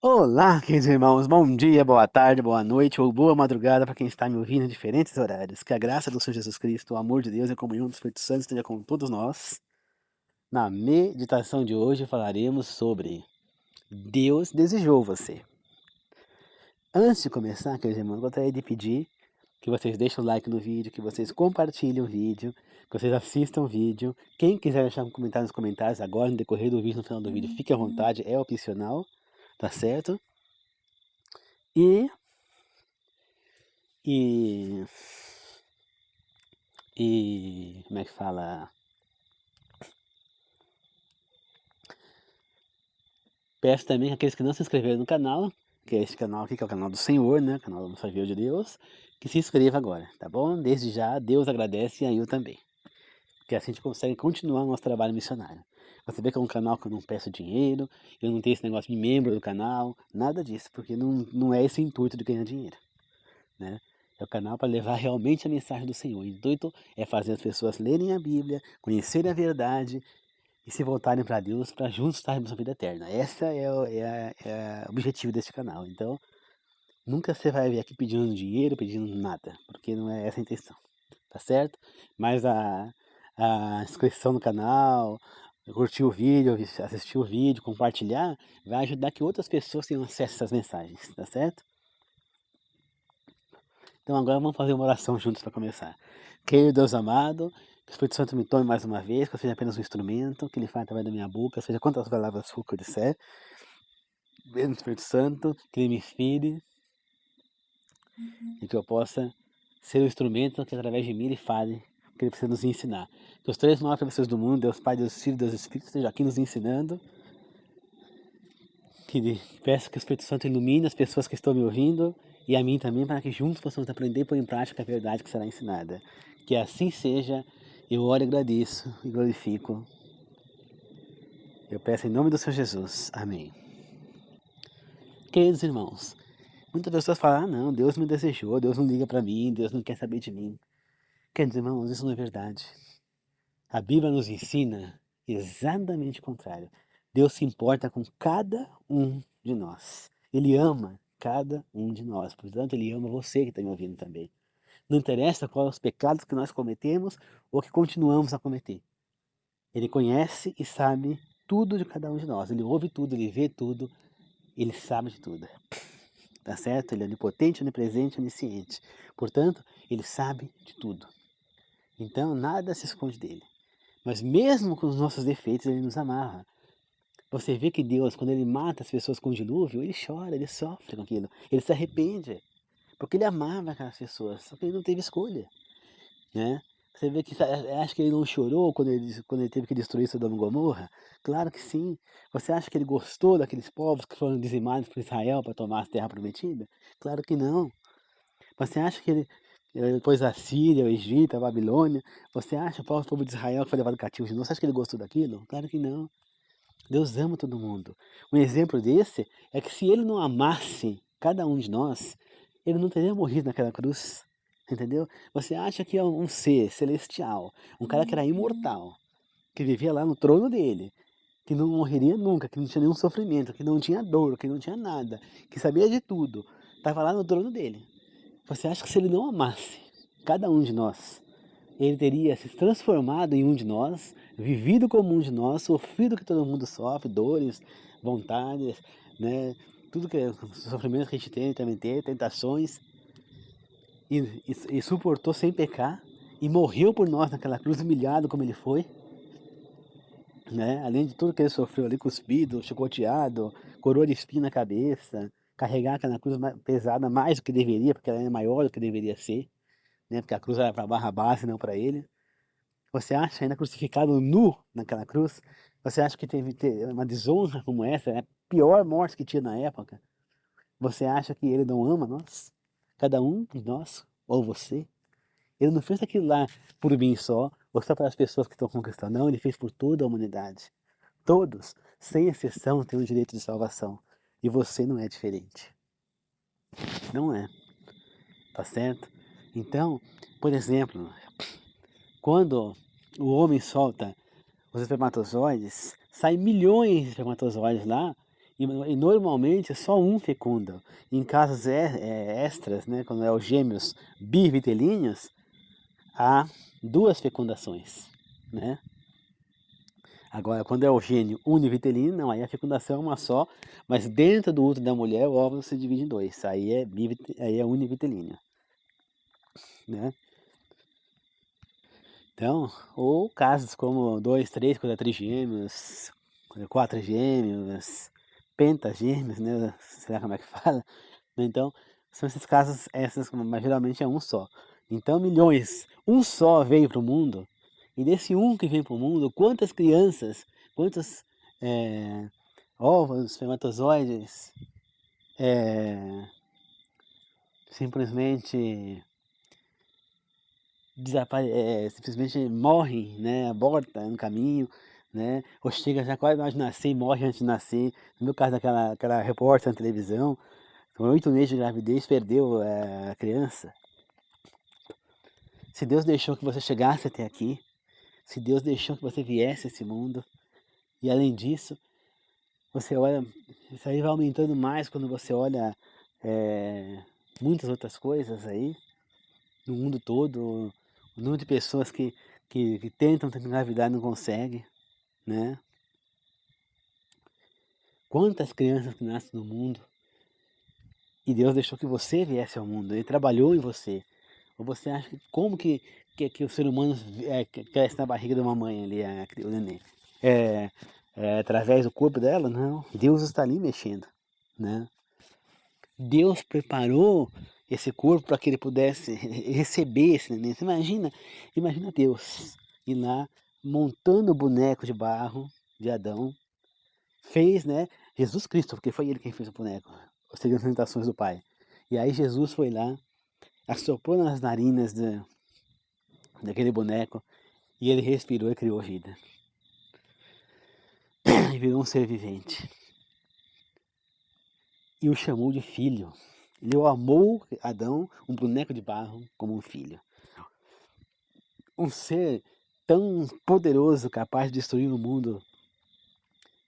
Olá, queridos irmãos, bom dia, boa tarde, boa noite ou boa madrugada para quem está me ouvindo em diferentes horários. Que a graça do Senhor Jesus Cristo, o amor de Deus e a comunhão do Espírito Santo esteja com todos nós. Na meditação de hoje falaremos sobre Deus desejou você. Antes de começar, queridos irmãos, gostaria de pedir que vocês deixem o like no vídeo, que vocês compartilhem o vídeo, que vocês assistam o vídeo. Quem quiser deixar um comentário nos comentários agora, no decorrer do vídeo, no final do vídeo, fique à vontade, é opcional, tá certo? E E, como é que fala? Peço também que aqueles que não se inscreveram no canal, que é esse canal aqui, que é o canal do Senhor, né? Canal do Mensagem de Deus, que se inscreva agora, tá bom? Desde já, Deus agradece e eu também. Porque assim a gente consegue continuar o nosso trabalho missionário. Você vê que é um canal que eu não peço dinheiro, eu não tenho esse negócio de membro do canal, nada disso, porque não é esse o intuito de ganhar dinheiro, né? É o canal para levar realmente a mensagem do Senhor. O intuito é fazer as pessoas lerem a Bíblia, conhecerem a verdade e se voltarem para Deus para juntos estarmos na vida eterna. Esse é o objetivo desse canal. Então, nunca você vai vir aqui pedindo dinheiro, pedindo nada, porque não é essa a intenção, tá certo? Mas a inscrição no canal, curtir o vídeo, assistir o vídeo, compartilhar, vai ajudar que outras pessoas tenham acesso a essas mensagens, tá certo? Então agora vamos fazer uma oração juntos para começar. Querido Deus amado, que o Espírito Santo me tome mais uma vez, que eu seja apenas um instrumento, que ele fale através da minha boca, seja quantas palavras for que eu disser. Mesmo Espírito Santo, que ele me inspire e que eu possa ser o instrumento que através de mim ele fale, que ele precisa nos ensinar. Que os três maiores professores do mundo, Deus Pai, Deus Filho, Deus Espírito, estejam aqui nos ensinando. Peço que o Espírito Santo ilumine as pessoas que estão me ouvindo e a mim também, para que juntos possamos aprender e pôr em prática a verdade que será ensinada. Que assim seja, eu oro e agradeço e glorifico. Eu peço em nome do Senhor Jesus. Amém. Queridos irmãos, muitas pessoas falam, não, Deus me desejou, Deus não liga para mim, Deus não quer saber de mim. Queridos irmãos, isso não é verdade. A Bíblia nos ensina exatamente o contrário. Deus se importa com cada um de nós. Ele ama cada um de nós. Portanto, Ele ama você que está me ouvindo também. Não interessa quais os pecados que nós cometemos ou que continuamos a cometer. Ele conhece e sabe tudo de cada um de nós. Ele ouve tudo, Ele vê tudo, Ele sabe de tudo. Tá certo? Ele é onipotente, onipresente, onisciente. Portanto, Ele sabe de tudo. Então, nada se esconde dele. Mas mesmo com os nossos defeitos, Ele nos amarra. Você vê que Deus, quando Ele mata as pessoas com o dilúvio, Ele chora, Ele sofre com aquilo. Ele se arrepende. Porque Ele amava aquelas pessoas, só que Ele não teve escolha, né? Você vê que acha que Ele não chorou quando ele teve que destruir Sodoma e Gomorra? Claro que sim. Você acha que Ele gostou daqueles povos que foram dizimados por Israel para tomar a terra prometida? Claro que não. Você acha que Ele depois a Síria, o Egito, a Babilônia, você acha o povo de Israel que foi levado cativo de novo? Você acha que Ele gostou daquilo? Claro que não. Deus ama todo mundo. Um exemplo desse é que se Ele não amasse cada um de nós, Ele não teria morrido naquela cruz. Entendeu? Você acha que é um ser celestial, um cara que era imortal, que vivia lá no trono dele, que não morreria nunca, que não tinha nenhum sofrimento, que não tinha dor, que não tinha nada, que sabia de tudo, estava lá no trono dele. Você acha que se Ele não amasse cada um de nós, Ele teria se transformado em um de nós, vivido como um de nós, sofrido o que todo mundo sofre, dores, vontades, né? Tudo que sofrimento que a gente tem, também tem, tentações, e suportou sem pecar, e morreu por nós naquela cruz, humilhado como Ele foi, né? Além de tudo que Ele sofreu ali, cuspido, chicoteado, coroa de espinho na cabeça, carregar aquela cruz pesada mais do que deveria, porque ela é maior do que deveria ser, né? Porque a cruz era para Barrabás e não para Ele. Você acha, ainda crucificado nu naquela cruz, você acha que teve uma desonra como essa, é a pior morte que tinha na época? Você acha que Ele não ama nós? Cada um de nós, ou você? Ele não fez aquilo lá por mim só, ou só para as pessoas que estão conquistando. Não, Ele fez por toda a humanidade. Todos, sem exceção, têm o direito de salvação. E você não é diferente. Não é. Tá certo? Então, por exemplo, quando o homem solta os espermatozoides, saem milhões de espermatozoides lá, E normalmente só um fecunda. Em casos extras, né, quando é os gêmeos bivitelíneos, há duas fecundações, né? Agora, quando é o gênio univitelino, não, aí a fecundação é uma só, mas dentro do útero da mulher o óvulo se divide em dois, aí é univitelíneo, né? Então, ou casos como 2, 3, trigêmeos, 4 gêmeos, pentagêmeos, né? Será como é que fala? Então, são esses casos, mas geralmente é um só. Então, milhões, um só veio para o mundo, e desse um que veio para o mundo, quantas crianças, quantos óvulos, espermatozoides, simplesmente simplesmente morrem, né, aborta no caminho, né, ou chega já quase na hora de nascer e morre antes de nascer. No meu caso, aquela repórter na televisão, com 8 meses de gravidez, perdeu a criança. Se Deus deixou que você chegasse até aqui, se Deus deixou que você viesse a esse mundo, e além disso, você olha, isso aí vai aumentando mais quando você olha muitas outras coisas aí, no mundo todo, o número de pessoas que tentam ter engravidar e não conseguem, né? Quantas crianças que nascem no mundo e Deus deixou que você viesse ao mundo, Ele trabalhou em você. Ou você acha que como que o ser humano cresce na barriga de uma mãe ali, o neném? É, através do corpo dela? Não, Deus está ali mexendo, né? Deus preparou esse corpo para que ele pudesse receber esse neném. Você imagina Deus ir lá montando o boneco de barro de Adão, fez, né, Jesus Cristo, porque foi ele quem fez o boneco, seguindo as orientações do Pai. E aí Jesus foi lá, assoprou nas narinas daquele boneco e ele respirou e criou vida. E virou um ser vivente. E o chamou de filho. Ele amou Adão, um boneco de barro, como um filho. Um ser tão poderoso, capaz de destruir o mundo,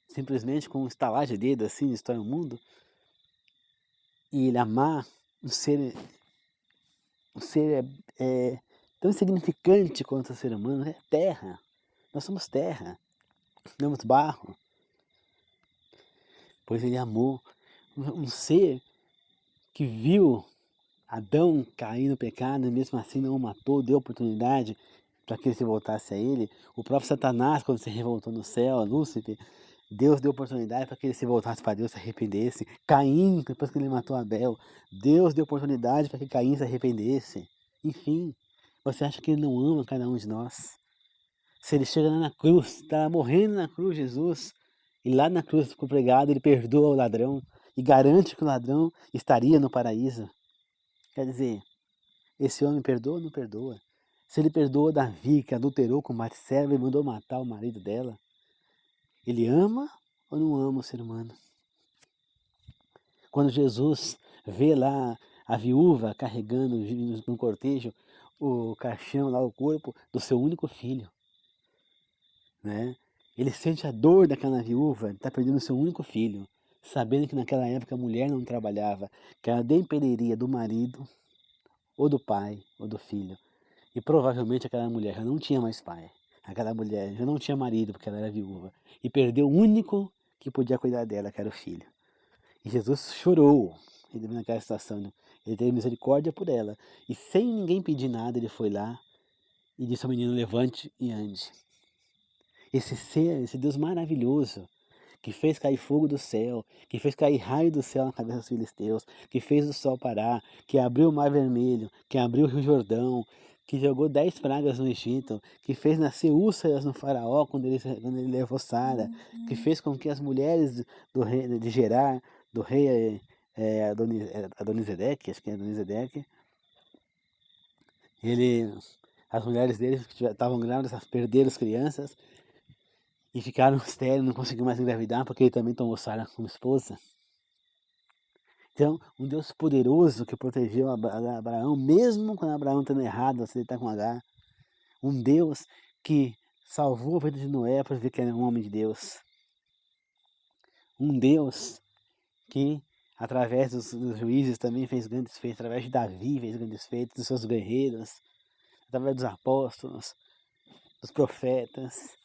simplesmente com um estalar de dedo, assim, destrói o mundo. E ele amar um ser tão insignificante quanto o ser humano, é terra. Nós somos terra, somos barro. Pois ele amou um ser que viu Adão cair no pecado e mesmo assim não o matou, deu oportunidade para que ele se voltasse a ele. O próprio Satanás, quando se revoltou no céu, Lúcifer, Deus deu oportunidade para que ele se voltasse para Deus, se arrependesse. Caim, depois que ele matou Abel, Deus deu oportunidade para que Caim se arrependesse. Enfim, você acha que ele não ama cada um de nós? Se ele chega lá na cruz, está morrendo na cruz, Jesus, e lá na cruz ficou pregado, ele perdoa o ladrão e garante que o ladrão estaria no paraíso. Quer dizer, esse homem perdoa ou não perdoa? Se ele perdoou Davi, que adulterou com Batseba e mandou matar o marido dela, ele ama ou não ama o ser humano? Quando Jesus vê lá a viúva carregando no cortejo o caixão, lá o corpo do seu único filho, né? Ele sente a dor daquela viúva, está perdendo o seu único filho, sabendo que naquela época a mulher não trabalhava, que ela dependeria do marido, ou do pai, ou do filho. E provavelmente aquela mulher já não tinha mais pai. Aquela mulher já não tinha marido, porque ela era viúva. E perdeu o único que podia cuidar dela, que era o filho. E Jesus chorou naquela situação. Né? Ele teve misericórdia por ela. E sem ninguém pedir nada, ele foi lá e disse ao menino: levante e ande. Esse ser, esse Deus maravilhoso, que fez cair fogo do céu, que fez cair raio do céu na cabeça dos filisteus, que fez o sol parar, que abriu o mar vermelho, que abriu o rio Jordão, que jogou 10 pragas no Egito, que fez nascer úlceras no faraó quando ele levou Sara, que fez com que as mulheres do rei de Gerar, do rei Adonisedeque, acho que é Adonisedeque, as mulheres dele que estavam grávidas perderam as crianças, e ficaram estéreis, não conseguiu mais engravidar, porque ele também tomou Sara como esposa. Então, um Deus poderoso que protegeu Abraão, mesmo quando Abraão estando errado, se ele está com H. Um Deus que salvou a vida de Noé para ver que era um homem de Deus. Um Deus que, através dos juízes, também fez grandes feitos, através de Davi, fez grandes feitos, dos seus guerreiros, através dos apóstolos, dos profetas,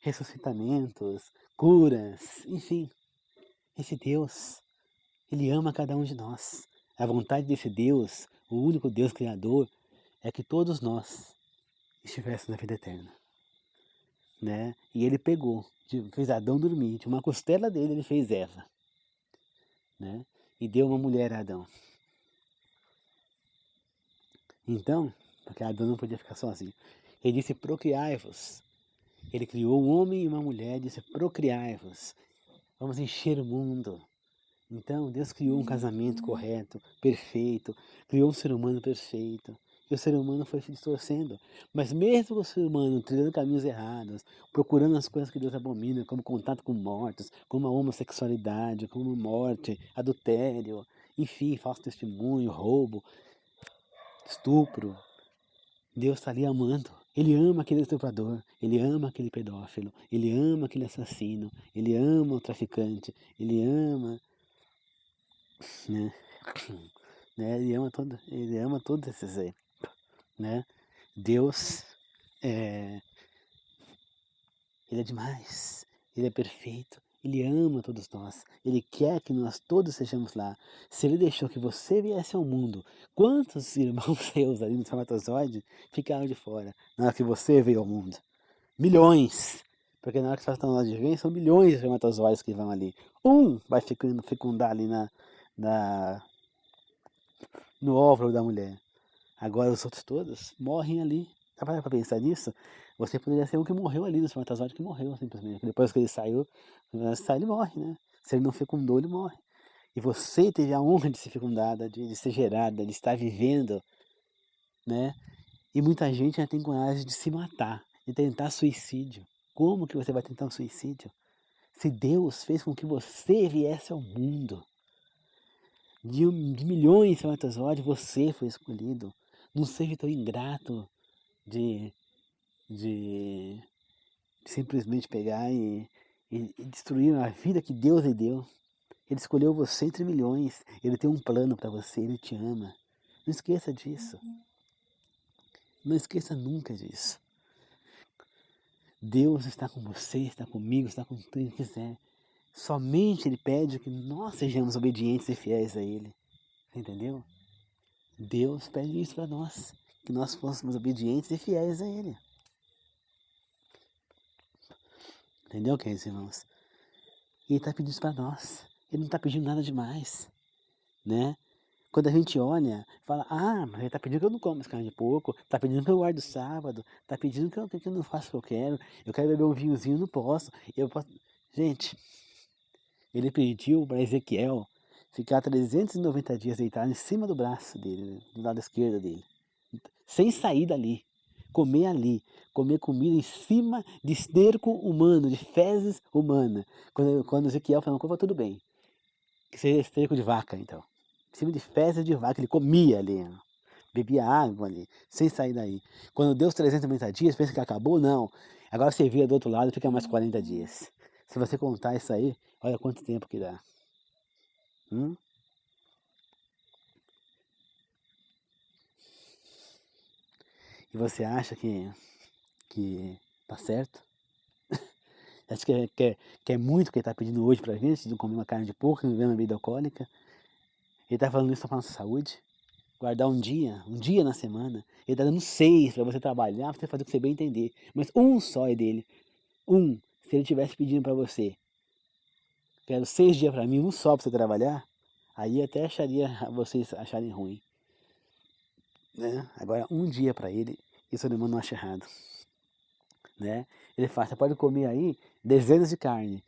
ressuscitamentos, curas, enfim. Esse Deus, Ele ama cada um de nós. A vontade desse Deus, o único Deus Criador, é que todos nós estivéssemos na vida eterna. Né? E Ele pegou, fez Adão dormir, de uma costela dele Ele fez Eva. Né? E deu uma mulher a Adão. Então, porque Adão não podia ficar sozinho, Ele disse: procriai-vos. Ele criou um homem e uma mulher e disse: procriai-vos. Vamos encher o mundo. Então, Deus criou um casamento correto, perfeito, criou um ser humano perfeito. E o ser humano foi se distorcendo. Mas mesmo o ser humano trilhando caminhos errados, procurando as coisas que Deus abomina, como contato com mortos, como a homossexualidade, como morte, adultério, enfim, falso testemunho, roubo, estupro, Deus está ali amando. Ele ama aquele estuprador, ele ama aquele pedófilo, ele ama aquele assassino, ele ama o traficante, ele ama, né? Ele ama todos esses aí, né? Deus, ele é demais, ele é perfeito, ele ama todos nós, ele quer que nós todos sejamos lá. Se ele deixou que você viesse ao mundo, quantos irmãos seus ali no espermatozoide ficaram de fora na hora que você veio ao mundo? Milhões! Porque na hora que faz a de vem, são milhões de espermatozoides que vão ali. Um vai fecundar ali no óvulo da mulher. Agora os outros todos morrem ali. Tá para pensar nisso? Você poderia ser um que morreu ali, no espermatozoide que morreu simplesmente. Depois que ele saiu, ele morre, né? Se ele não fecundou, ele morre. E você teve a honra de ser fecundada, de ser gerada, de estar vivendo, né? E muita gente já tem coragem de se matar, de tentar suicídio. Como que você vai tentar um suicídio? Se Deus fez com que você viesse ao mundo, de milhões de espermatozoides, você foi escolhido. Não seja tão ingrato de, de simplesmente pegar e destruir a vida que Deus lhe deu. Ele escolheu você entre milhões. Ele tem um plano para você, ele te ama. Não esqueça disso. Não esqueça nunca disso. Deus está com você, está comigo, está com quem quiser. Somente Ele pede que nós sejamos obedientes e fiéis a Ele. Entendeu? Deus pede isso para nós, que nós fôssemos obedientes e fiéis a Ele. Entendeu, queridos irmãos? E Ele está pedindo isso para nós. Ele não está pedindo nada demais, né? Quando a gente olha, fala: ah, mas Ele está pedindo que eu não como esse carne de porco, está pedindo que eu guarde o sábado, está pedindo que eu não faça o que eu quero beber um vinhozinho, não posso. Eu posso. Gente, Ele pediu para Ezequiel ficar 390 dias deitado em cima do braço dele, do lado esquerdo dele, sem sair dali, comer comida em cima de esterco humano, de fezes humanas. Quando Ezequiel falou: "Coma tudo bem", que seria esterco de vaca, então, em cima de fezes de vaca, ele comia ali, bebia água ali, sem sair daí. Quando deu os 390 dias, pensa que acabou? Não. Agora você vira do outro lado e fica mais 40 dias. Se você contar isso aí, olha quanto tempo que dá. E você acha que tá certo? Acha que é muito que ele está pedindo hoje pra gente, de comer uma carne de porco e beber uma bebida alcoólica? Ele está falando isso para nossa saúde? Guardar um dia na semana. Ele está dando 6 para você trabalhar, pra você fazer o que você bem entender. Mas um só é dele. Se ele estivesse pedindo para você, quero 6 dias para mim, um só para você trabalhar, aí até acharia vocês acharem ruim. Né? Agora, um dia para ele, isso o não acha errado. Né? Ele fala: você pode comer aí dezenas de carne,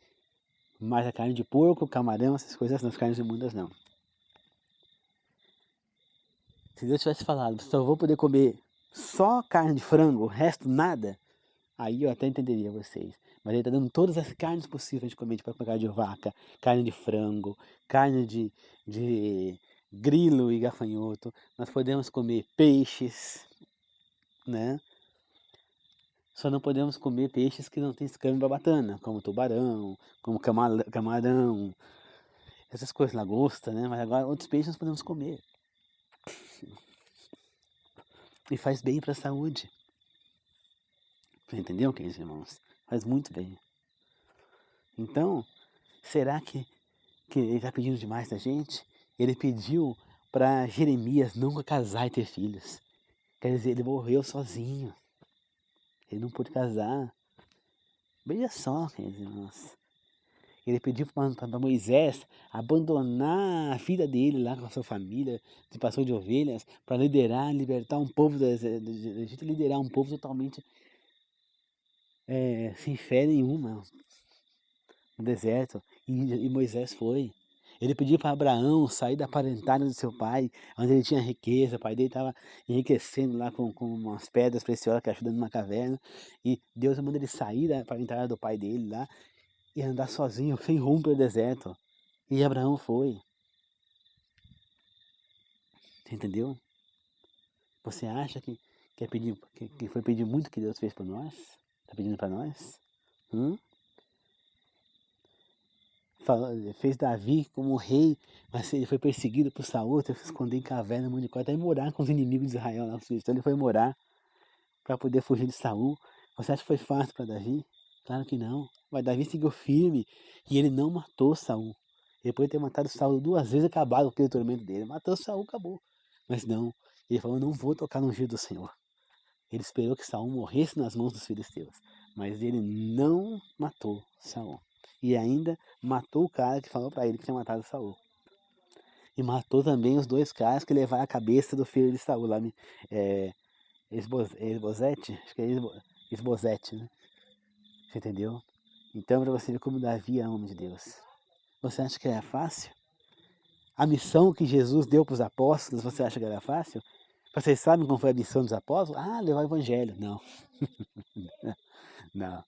mas a carne de porco, camarão, essas coisas, as carnes imundas não. Se Deus tivesse falado: só vou poder comer só carne de frango, o resto nada, aí eu até entenderia vocês. Mas ele está dando todas as carnes possíveis de comer, tipo carne de vaca, carne de frango, carne de grilo e gafanhoto. Nós podemos comer peixes, né? Só não podemos comer peixes que não têm escama e barbatana, como tubarão, como camarão, essas coisas, lagosta, né? Mas agora outros peixes nós podemos comer. E faz bem para a saúde. Você entendeu, queridos irmãos? Faz muito bem. Então, será que ele está pedindo demais da gente? Ele pediu para Jeremias nunca casar e ter filhos. Quer dizer, ele morreu sozinho. Ele não pôde casar. Veja só, queridos irmãos. Ele pediu para Moisés abandonar a vida dele lá com a sua família, de pastor de ovelhas, para liderar, libertar um povo do Egito, liderar um povo totalmente sem fé nenhuma no deserto. E Moisés foi. Ele pediu para Abraão sair da parentalha do seu pai, onde ele tinha riqueza. O pai dele estava enriquecendo lá com umas pedras preciosas que ajudando numa caverna. E Deus manda ele sair da parentalha do pai dele lá e andar sozinho, sem rumo pelo deserto. E Abraão foi. Entendeu? Você acha que foi pedir muito que Deus fez por nós? Está pedindo para nós? Fez Davi como rei, mas ele foi perseguido por Saul, teve que se esconder em caverna, um monte de coisa, até morar com os inimigos de Israel lá. Então ele foi morar para poder fugir de Saul. Você acha que foi fácil para Davi? Claro que não. Mas Davi seguiu firme e ele não matou Saul. Depois de ter matado Saul 2 vezes, acabaram com aquele tormento dele. Matou Saul, acabou. Mas não, ele falou, não vou tocar no ungido do Senhor. Ele esperou que Saul morresse nas mãos dos filisteus, mas ele não matou Saul. E ainda matou o cara que falou para ele que tinha matado Saul. E matou também os 2 caras que levaram a cabeça do filho de Saul lá, Esbozete, acho que é Esbozete, né? Você entendeu? Então, para você ver como Davi é homem de Deus. Você acha que era fácil? A missão que Jesus deu para os apóstolos, você acha que era fácil? Vocês sabem como foi a missão dos apóstolos? Ah, levar o evangelho. Não. Não.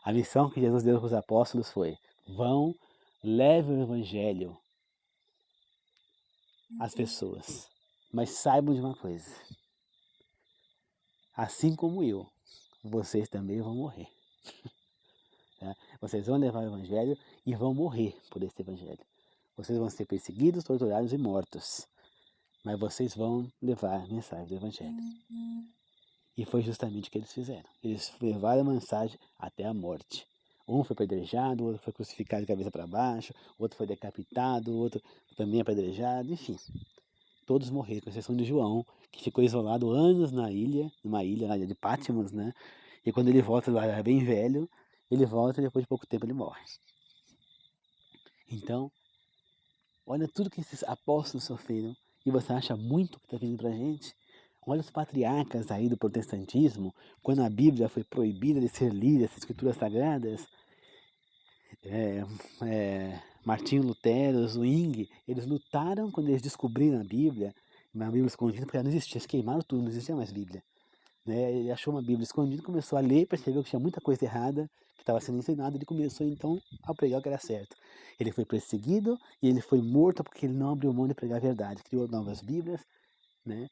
A missão que Jesus deu para os apóstolos foi: vão, levem o evangelho às pessoas. Mas saibam de uma coisa: assim como eu, vocês também vão morrer. Tá? Vocês vão levar o evangelho e vão morrer por esse evangelho. Vocês vão ser perseguidos, torturados e mortos. Mas vocês vão levar a mensagem do evangelho. E foi justamente o que eles fizeram. Eles levaram a mensagem até a morte. Um foi apedrejado, o outro foi crucificado de cabeça para baixo, o outro foi decapitado, o outro também apedrejado, enfim. Todos morreram, com exceção de João, que ficou isolado anos na ilha, numa ilha, na ilha de Patmos, né? E quando ele volta lá, bem velho, ele volta e depois de pouco tempo ele morre. Então, olha tudo que esses apóstolos sofreram e você acha muito que está vindo para a gente? Olha os patriarcas aí do protestantismo, quando a Bíblia foi proibida de ser lida, as escrituras sagradas, Martinho Lutero, Zwingli, eles lutaram quando eles descobriram a Bíblia, uma Bíblia escondida, porque ela não existia, eles queimaram tudo, não existia mais Bíblia. Né? Ele achou uma Bíblia escondida, começou a ler, percebeu que tinha muita coisa errada que estava sendo ensinada, ele começou então a pregar o que era certo. Ele foi perseguido e ele foi morto porque ele não abriu mão de pregar a verdade, criou novas Bíblias, né?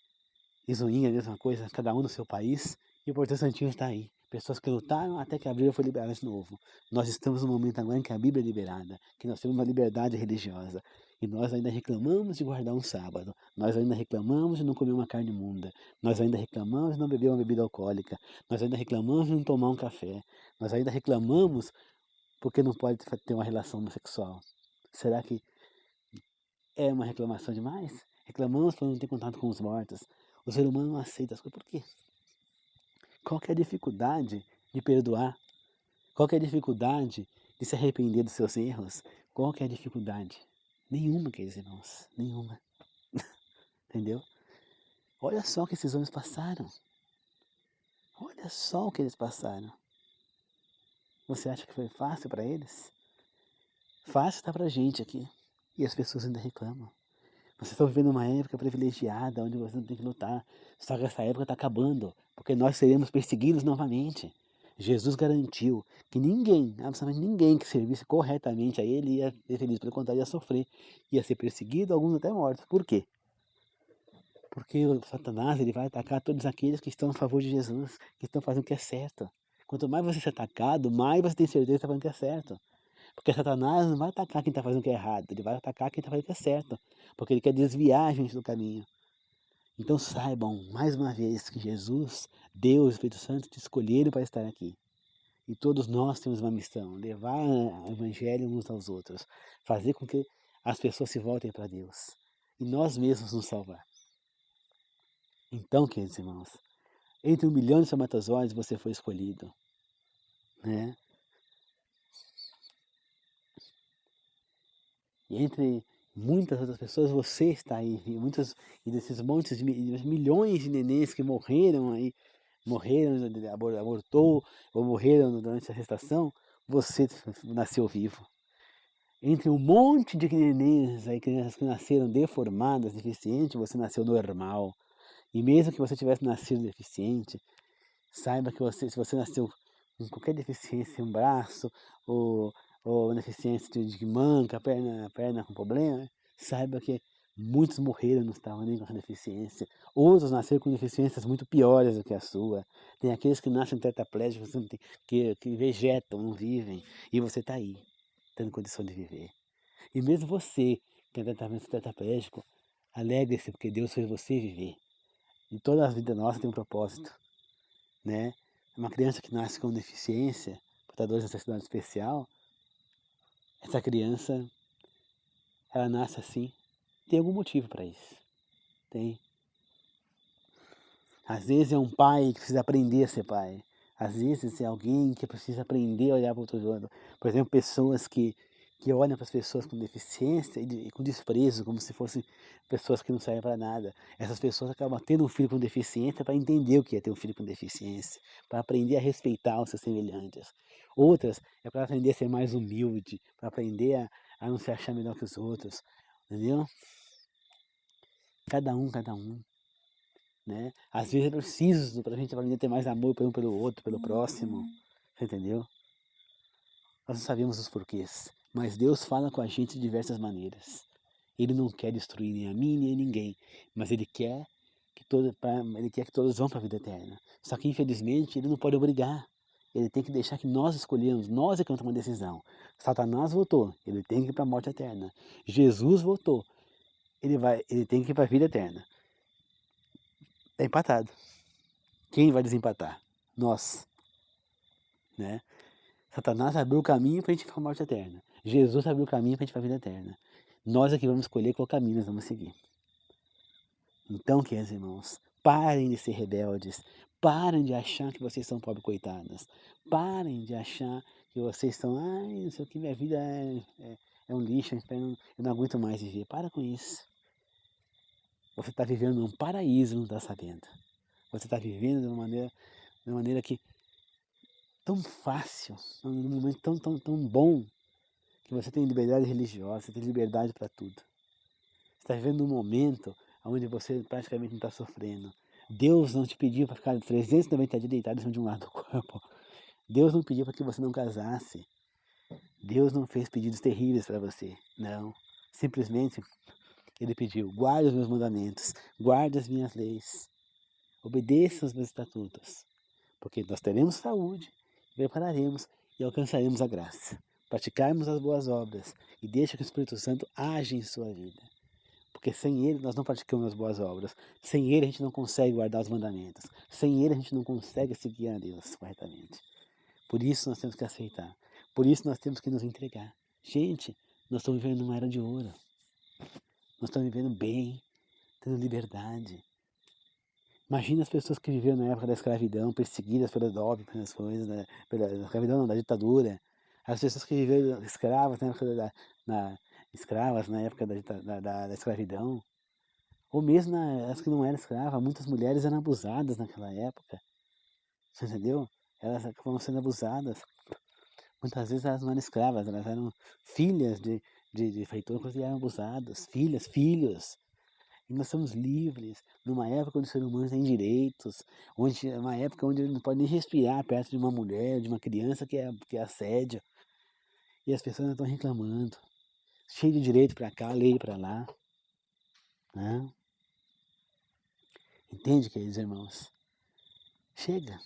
E Zwingli, a mesma coisa, cada um no seu país, e o protestantismo está aí. Pessoas que lutaram até que a Bíblia foi liberada de novo. Nós estamos no momento agora em que a Bíblia é liberada, que nós temos uma liberdade religiosa. E nós ainda reclamamos de guardar um sábado. Nós ainda reclamamos de não comer uma carne imunda. Nós ainda reclamamos de não beber uma bebida alcoólica. Nós ainda reclamamos de não tomar um café. Nós ainda reclamamos porque não pode ter uma relação homossexual. Será que é uma reclamação demais? Reclamamos por não ter contato com os mortos. O ser humano não aceita as coisas. Por quê? Qual que é a dificuldade de perdoar? Qual que é a dificuldade de se arrepender dos seus erros? Qual que é a dificuldade? Nenhuma, queridos irmãos. Nenhuma. Entendeu? Olha só o que esses homens passaram. Olha só o que eles passaram. Você acha que foi fácil para eles? Fácil está para a gente aqui. E as pessoas ainda reclamam. Vocês estão vivendo uma época privilegiada, onde você não tem que lutar. Só que essa época está acabando, porque nós seremos perseguidos novamente. Jesus garantiu que ninguém, absolutamente ninguém que servisse corretamente a Ele ia ser feliz, pelo contrário, ia sofrer. Ia ser perseguido, alguns até mortos. Por quê? Porque o Satanás ele vai atacar todos aqueles que estão a favor de Jesus, que estão fazendo o que é certo. Quanto mais você ser atacado, mais você tem certeza que está fazendo o que é certo. Porque Satanás não vai atacar quem está fazendo o que é errado, ele vai atacar quem está fazendo o que é certo. Porque ele quer desviar a gente do caminho. Então saibam, mais uma vez, que Jesus, Deus, o Espírito Santo te escolheram para estar aqui. E todos nós temos uma missão, levar o Evangelho uns aos outros, fazer com que as pessoas se voltem para Deus e nós mesmos nos salvar. Então, queridos irmãos, entre 1 milhão de espermatozoides você foi escolhido, né? E entre muitas outras pessoas você está aí, e desses montes de milhões de nenéns que morreram aí, abortou ou morreram durante a gestação, você nasceu vivo. Entre um monte de nenéns aí, crianças que nasceram deformadas, deficientes, você nasceu normal. E mesmo que você tivesse nascido deficiente, saiba que se você nasceu com qualquer deficiência, um braço, ou deficiência de manca, perna com problema, saiba que muitos morreram, não estavam nem com essa deficiência. Outros nasceram com deficiências muito piores do que a sua. Tem aqueles que nascem tetraplégicos, que vegetam, não vivem. E você está aí, tendo condição de viver. E mesmo você, que é tratamento tetraplégico, alegre-se, porque Deus fez você viver. E toda a vida nossa tem um propósito, né? Uma criança que nasce com deficiência, portador de necessidade especial, essa criança, ela nasce assim, tem algum motivo para isso. Tem. Às vezes é um pai que precisa aprender a ser pai. Às vezes é alguém que precisa aprender a olhar para o outro lado. Por exemplo, pessoas que olham para as pessoas com deficiência e com desprezo, como se fossem pessoas que não servem para nada. Essas pessoas acabam tendo um filho com deficiência para entender o que é ter um filho com deficiência, para aprender a respeitar os seus semelhantes. Outras é para aprender a ser mais humilde, para aprender a não se achar melhor que os outros. Entendeu? Cada um. Né? Às vezes é preciso para a gente aprender a ter mais amor pelo outro, pelo próximo. Você entendeu? Nós não sabemos os porquês, mas Deus fala com a gente de diversas maneiras. Ele não quer destruir nem a mim nem a ninguém, mas Ele quer que todos vão para a vida eterna. Só que infelizmente Ele não pode obrigar. Ele tem que deixar que nós escolhemos, nós é que vamos tomar uma decisão. Satanás votou, ele tem que ir para a morte eterna. Jesus votou, ele tem que ir para a vida eterna. É empatado. Quem vai desempatar? Nós. Né? Satanás abriu o caminho para a gente ir para a morte eterna. Jesus abriu o caminho para a gente ir para a vida eterna. Nós é que vamos escolher qual caminho nós vamos seguir. Então, queridos irmãos, parem de ser rebeldes. Parem de achar que vocês são pobres coitadas. Parem de achar que vocês são, ai, não sei o que, minha vida é um lixo, eu não aguento mais viver. Para com isso. Você está vivendo num paraíso, não está sabendo. Você está vivendo de uma maneira que tão fácil, num momento tão bom, que você tem liberdade religiosa, você tem liberdade para tudo. Você está vivendo um momento onde você praticamente não está sofrendo. Deus não te pediu para ficar 390 dias deitado em cima de um lado do corpo. Deus não pediu para que você não casasse. Deus não fez pedidos terríveis para você. Não. Simplesmente Ele pediu: guarde os meus mandamentos, guarde as minhas leis, obedeça os meus estatutos, porque nós teremos saúde, prepararemos e alcançaremos a graça. Praticarmos as boas obras e deixa que o Espírito Santo age em sua vida. Porque sem Ele nós não praticamos as boas obras. Sem Ele a gente não consegue guardar os mandamentos. Sem Ele a gente não consegue seguir a Deus corretamente. Por isso nós temos que aceitar. Por isso nós temos que nos entregar. Gente, nós estamos vivendo numa era de ouro. Nós estamos vivendo bem, tendo liberdade. Imagina as pessoas que viveram na época da escravidão, perseguidas pelas obras, pelas coisas, pela escravidão não, da ditadura. As pessoas que viveram escravas na época escravas na época da escravidão. Ou mesmo as que não eram escravas, muitas mulheres eram abusadas naquela época. Você entendeu? Elas acabavam sendo abusadas. Muitas vezes elas não eram escravas, elas eram filhas de feitores e eram abusadas. Filhas, filhos. E nós somos livres, numa época onde o ser humano tem direitos, uma época onde ele não pode nem respirar perto de uma mulher, de uma criança que é assédio. E as pessoas estão reclamando. Cheio de direito para cá, lei para lá. Né? Entende, queridos irmãos? Chega.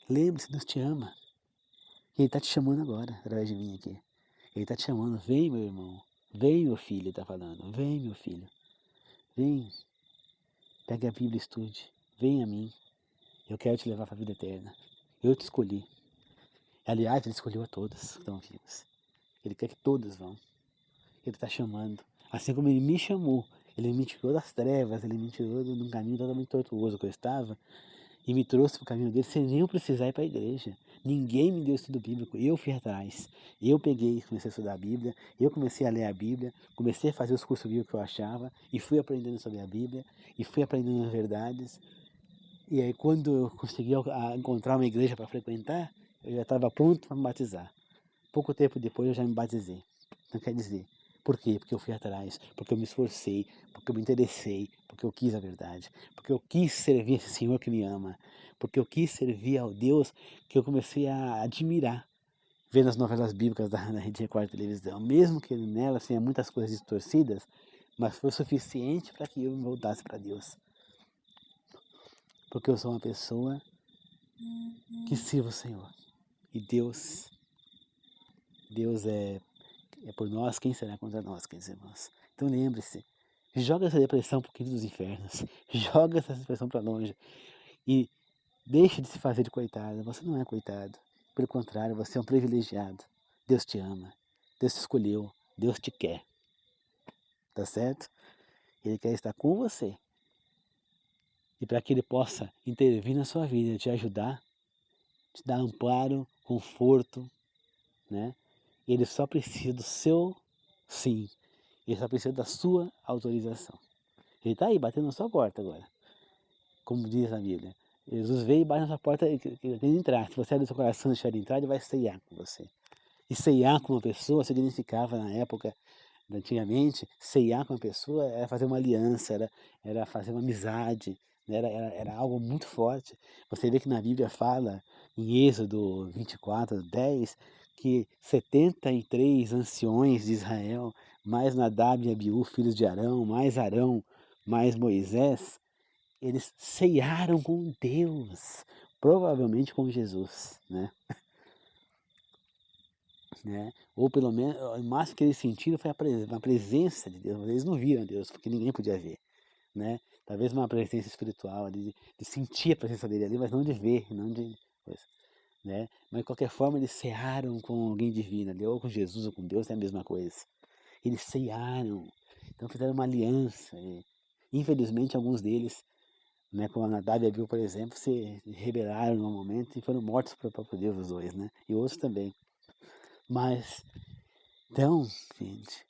Lembre-se, Deus te ama. Ele está te chamando agora, através de mim aqui. Ele está te chamando, vem meu irmão, vem meu filho, ele está falando, vem meu filho, vem, pegue a Bíblia e estude, vem a mim, eu quero te levar para a vida eterna, eu te escolhi. Aliás, ele escolheu a todos que estão vivos, ele quer que todos vão, ele está chamando, assim como ele me chamou, ele me tirou das trevas, ele me tirou de um caminho totalmente tortuoso que eu estava, e me trouxe para o caminho dele sem nem eu precisar ir para a igreja. Ninguém me deu estudo bíblico, eu fui atrás. Eu peguei, comecei a estudar a Bíblia, eu comecei a ler a Bíblia, comecei a fazer os cursos bíblicos que eu achava, e fui aprendendo sobre a Bíblia, e fui aprendendo as verdades. E aí quando eu consegui encontrar uma igreja para frequentar, eu já estava pronto para me batizar. Pouco tempo depois eu já me batizei. Então quer dizer, por quê? Porque eu fui atrás, porque eu me esforcei, porque eu me interessei, porque eu quis a verdade, porque eu quis servir esse Senhor que me ama, porque eu quis servir ao Deus que eu comecei a admirar, vendo as novelas bíblicas da Rede Record Televisão, mesmo que nelas tenha muitas coisas distorcidas, mas foi suficiente para que eu me voltasse para Deus. Porque eu sou uma pessoa que sirva o Senhor. E Deus é por nós, quem será contra nós, queridos irmãos? Então lembre-se, joga essa depressão para o quinto dos infernos, joga essa depressão para longe e deixe de se fazer de coitado. Você não é coitado, pelo contrário, você é um privilegiado. Deus te ama, Deus te escolheu, Deus te quer, tá certo? Ele quer estar com você e para que Ele possa intervir na sua vida, te ajudar, te dar amparo, conforto, né? Ele só precisa do seu sim. Ele só precisa da sua autorização. Ele está aí, batendo na sua porta agora. Como diz a Bíblia. Jesus veio e bate na sua porta e quer entrar. Se você abrir seu coração e deixar ele entrar, ele vai ceiar com você. E ceiar com uma pessoa significava, na época, antigamente, ceiar com uma pessoa era fazer uma aliança, era fazer uma amizade, né? Era algo muito forte. Você vê que na Bíblia fala, em Êxodo 24, 10, que 73 anciões de Israel, mais Nadab e Abiú, filhos de Arão, mais Moisés, eles ceiaram com Deus, provavelmente com Jesus, né? Ou pelo menos, o máximo que eles sentiram foi a presença de Deus, mas eles não viram Deus, porque ninguém podia ver, né? Talvez uma presença espiritual, de sentir a presença dele ali, mas não de ver, não de coisa, né? Mas de qualquer forma eles cearam com alguém divino ali, ou com Jesus ou com Deus, é a mesma coisa. Eles cearam, então fizeram uma aliança. E, infelizmente alguns deles, né, como a Nadab e Abiú, por exemplo, se rebelaram no momento e foram mortos pelo próprio Deus, os dois, né? E outros também. Mas então, gente,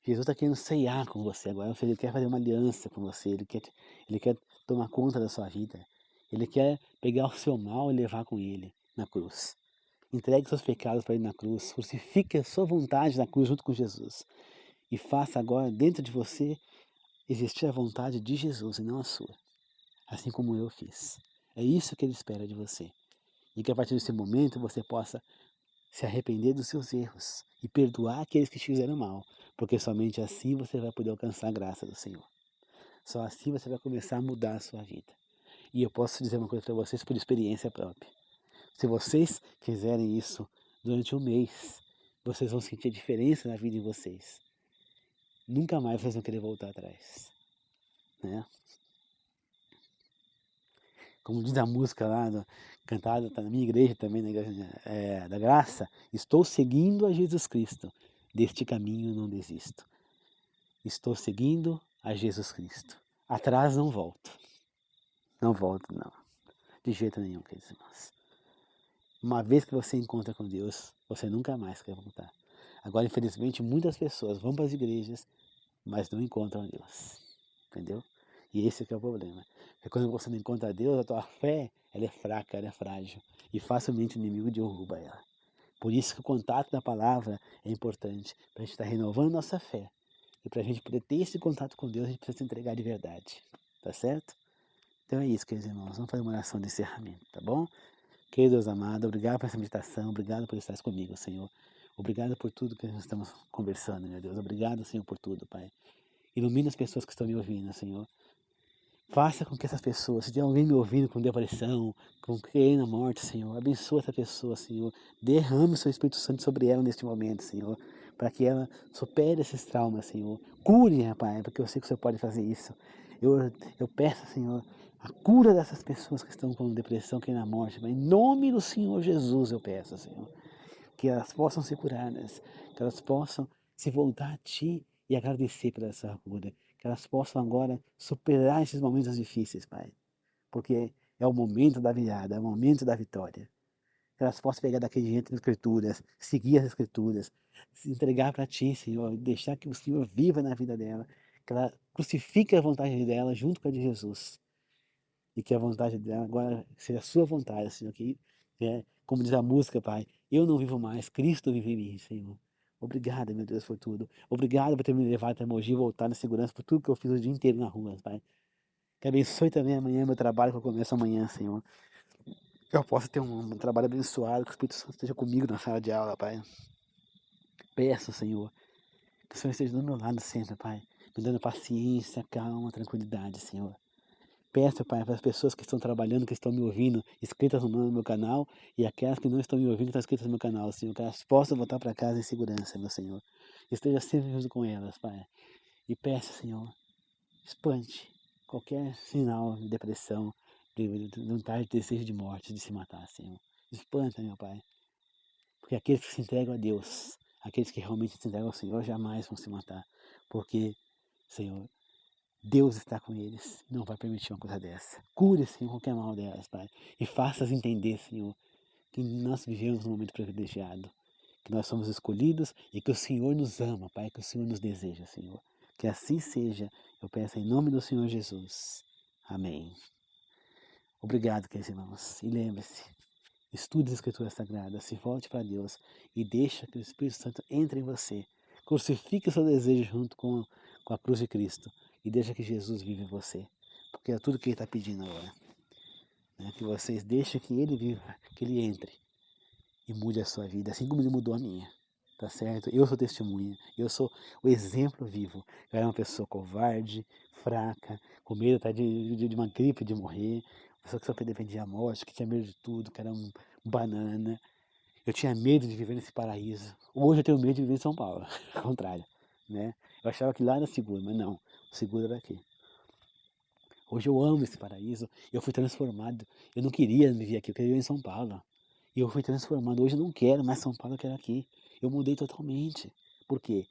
Jesus está querendo ceiar com você agora. Ele quer fazer uma aliança com você. Ele quer tomar conta da sua vida. Ele quer pegar o seu mal e levar com ele na cruz. Entregue seus pecados para ele na cruz. Crucifique a sua vontade na cruz junto com Jesus. E faça agora dentro de você existir a vontade de Jesus e não a sua. Assim como eu fiz. É isso que ele espera de você. E que a partir desse momento você possa se arrepender dos seus erros e perdoar aqueles que te fizeram mal, porque somente assim você vai poder alcançar a graça do Senhor. Só assim você vai começar a mudar a sua vida. E eu posso dizer uma coisa para vocês por experiência própria. Se vocês fizerem isso durante um mês, vocês vão sentir a diferença na vida de vocês. Nunca mais vocês vão querer voltar atrás, né? Como diz a música lá, cantada tá na minha igreja também, na igreja da graça, estou seguindo a Jesus Cristo, deste caminho não desisto. Estou seguindo a Jesus Cristo. Atrás não volto. Não volto, não. De jeito nenhum, queridos irmãos. Uma vez que você encontra com Deus, você nunca mais quer voltar. Agora, infelizmente, muitas pessoas vão para as igrejas, mas não encontram Deus. Entendeu? E esse que é o problema. Porque quando você não encontra Deus, a tua fé, ela é fraca, ela é frágil. E facilmente o inimigo derruba ela. Por isso que o contato da palavra é importante. Para a gente estar renovando nossa fé. E para a gente poder ter esse contato com Deus, a gente precisa se entregar de verdade. Tá certo? Então é isso, queridos irmãos. Vamos fazer uma oração de encerramento, tá bom? Querido Deus amado, obrigado por essa meditação. Obrigado por estar comigo, Senhor. Obrigado por tudo que nós estamos conversando, meu Deus. Obrigado, Senhor, por tudo, Pai. Ilumina as pessoas que estão me ouvindo, Senhor. Faça com que essas pessoas, se tem alguém me ouvindo com depressão, com querendo a morte, Senhor, abençoa essa pessoa, Senhor. Derrame o seu Espírito Santo sobre ela neste momento, Senhor, para que ela supere esses traumas, Senhor. Cure, Pai, porque eu sei que o Senhor pode fazer isso. Eu peço, Senhor, a cura dessas pessoas que estão com depressão, querendo a morte, Pai. Em nome do Senhor Jesus eu peço, Senhor, que elas possam ser curadas, que elas possam se voltar a Ti e agradecer por essa cura. Que elas possam agora superar esses momentos difíceis, Pai. Porque é o momento da virada, é o momento da vitória. Que elas possam pegar daquele jeito das Escrituras, seguir as Escrituras, se entregar para Ti, Senhor, deixar que o Senhor viva na vida dela, que ela crucifique a vontade dela junto com a de Jesus. E que a vontade dela agora seja a sua vontade, Senhor. Que, como diz a música, Pai, eu não vivo mais, Cristo vive em mim, Senhor. Obrigado, meu Deus, por tudo. Obrigado por ter me levado até Mogi e voltar na segurança por tudo que eu fiz o dia inteiro na rua, Pai. Que abençoe também amanhã meu trabalho que eu começo amanhã, Senhor. Que eu possa ter um trabalho abençoado, que o Espírito Santo esteja comigo na sala de aula, Pai. Peço, Senhor, que o Senhor esteja do meu lado sempre, Pai. Me dando paciência, calma, tranquilidade, Senhor. Peço, Pai, para as pessoas que estão trabalhando, que estão me ouvindo, inscritas no meu canal, e aquelas que não estão me ouvindo, estão inscritas no meu canal, Senhor, que elas possam voltar para casa em segurança, meu Senhor. Esteja sempre junto com elas, Pai. E peço, Senhor, espante qualquer sinal de depressão, de vontade, de desejo de morte, de se matar, Senhor. Espanta, meu Pai. Porque aqueles que se entregam a Deus, aqueles que realmente se entregam ao Senhor, jamais vão se matar. Porque, Senhor, Deus está com eles, não vai permitir uma coisa dessa. Cure, Senhor, qualquer mal delas, Pai. E faça-as entender, Senhor, que nós vivemos um momento privilegiado, que nós somos escolhidos e que o Senhor nos ama, Pai, que o Senhor nos deseja, Senhor. Que assim seja, eu peço em nome do Senhor Jesus. Amém. Obrigado, queridos irmãos. E lembre-se, estude as Escrituras Sagradas, se volte para Deus e deixa que o Espírito Santo entre em você. Crucifique o seu desejo junto com a cruz de Cristo e deixa que Jesus vive em você. Porque é tudo que Ele está pedindo agora. Né? Que vocês deixem que Ele viva, que Ele entre e mude a sua vida, assim como Ele mudou a minha. Tá certo? Eu sou testemunha, eu sou o exemplo vivo. Eu era uma pessoa covarde, fraca, com medo até de uma gripe, de morrer. Uma pessoa que só dependia da morte, que tinha medo de tudo, que era um banana. Eu tinha medo de viver nesse paraíso. Hoje eu tenho medo de viver em São Paulo, ao contrário. Né? Eu achava que lá era seguro, mas não, o seguro era aqui. Hoje eu amo esse paraíso, eu fui transformado. Eu não queria viver aqui, eu queria viver em São Paulo. E eu fui transformado. Hoje eu não quero mais São Paulo, eu quero aqui. Eu mudei totalmente. Por quê?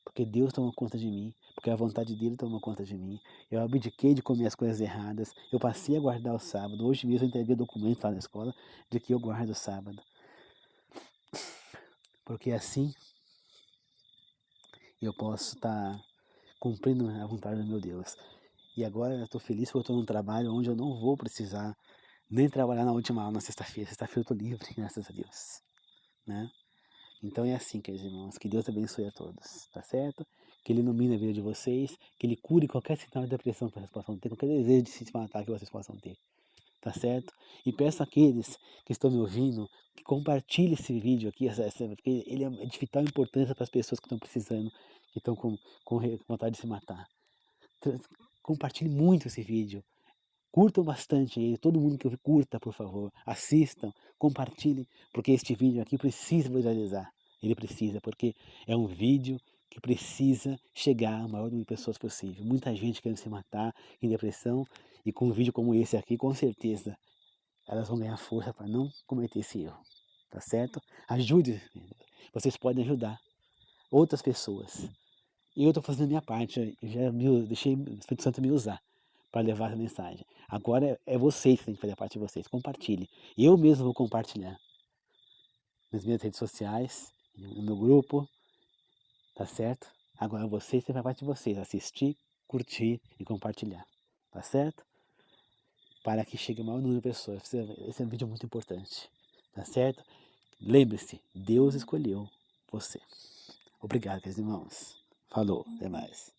Porque Deus tomou conta de mim. Porque a vontade dele tomou conta de mim. Eu abdiquei de comer as coisas erradas. Eu passei a guardar o sábado. Hoje mesmo eu entreguei o documento lá na escola de que eu guardo o sábado. Porque assim eu posso estar cumprindo a vontade do meu Deus. E agora eu estou feliz porque eu estou num trabalho onde eu não vou precisar nem trabalhar na última aula na sexta-feira. Sexta-feira eu estou livre, graças a Deus. Né? Então é assim, queridos irmãos, que Deus abençoe a todos, tá certo? Que Ele ilumine a vida de vocês, que Ele cure qualquer sinal de depressão que vocês possam ter, qualquer desejo de se matar que vocês possam ter, tá certo? E peço àqueles que estão me ouvindo que compartilhem esse vídeo aqui, porque ele é de vital importância para as pessoas que estão precisando, que estão com vontade de se matar. Compartilhe muito esse vídeo. Curtam bastante ele, todo mundo que ouve, curta, por favor. Assistam, compartilhem, porque este vídeo aqui precisa viralizar. Ele precisa, porque é um vídeo que precisa chegar a maior número de pessoas possível. Muita gente querendo se matar, em depressão, e com um vídeo como esse aqui, com certeza, elas vão ganhar força para não cometer esse erro. Tá certo? Ajude, vocês podem ajudar outras pessoas. E eu estou fazendo a minha parte, eu já deixei o Espírito Santo me usar para levar essa mensagem. Agora é vocês que têm que fazer a parte de vocês. Compartilhe. Eu mesmo vou compartilhar nas minhas redes sociais, no meu grupo, tá certo? Agora vocês têm que fazer a parte de vocês. Assistir, curtir e compartilhar. Tá certo? Para que chegue a maior número de pessoas. Esse é um vídeo muito importante. Tá certo? Lembre-se, Deus escolheu você. Obrigado, meus irmãos. Falou, até mais.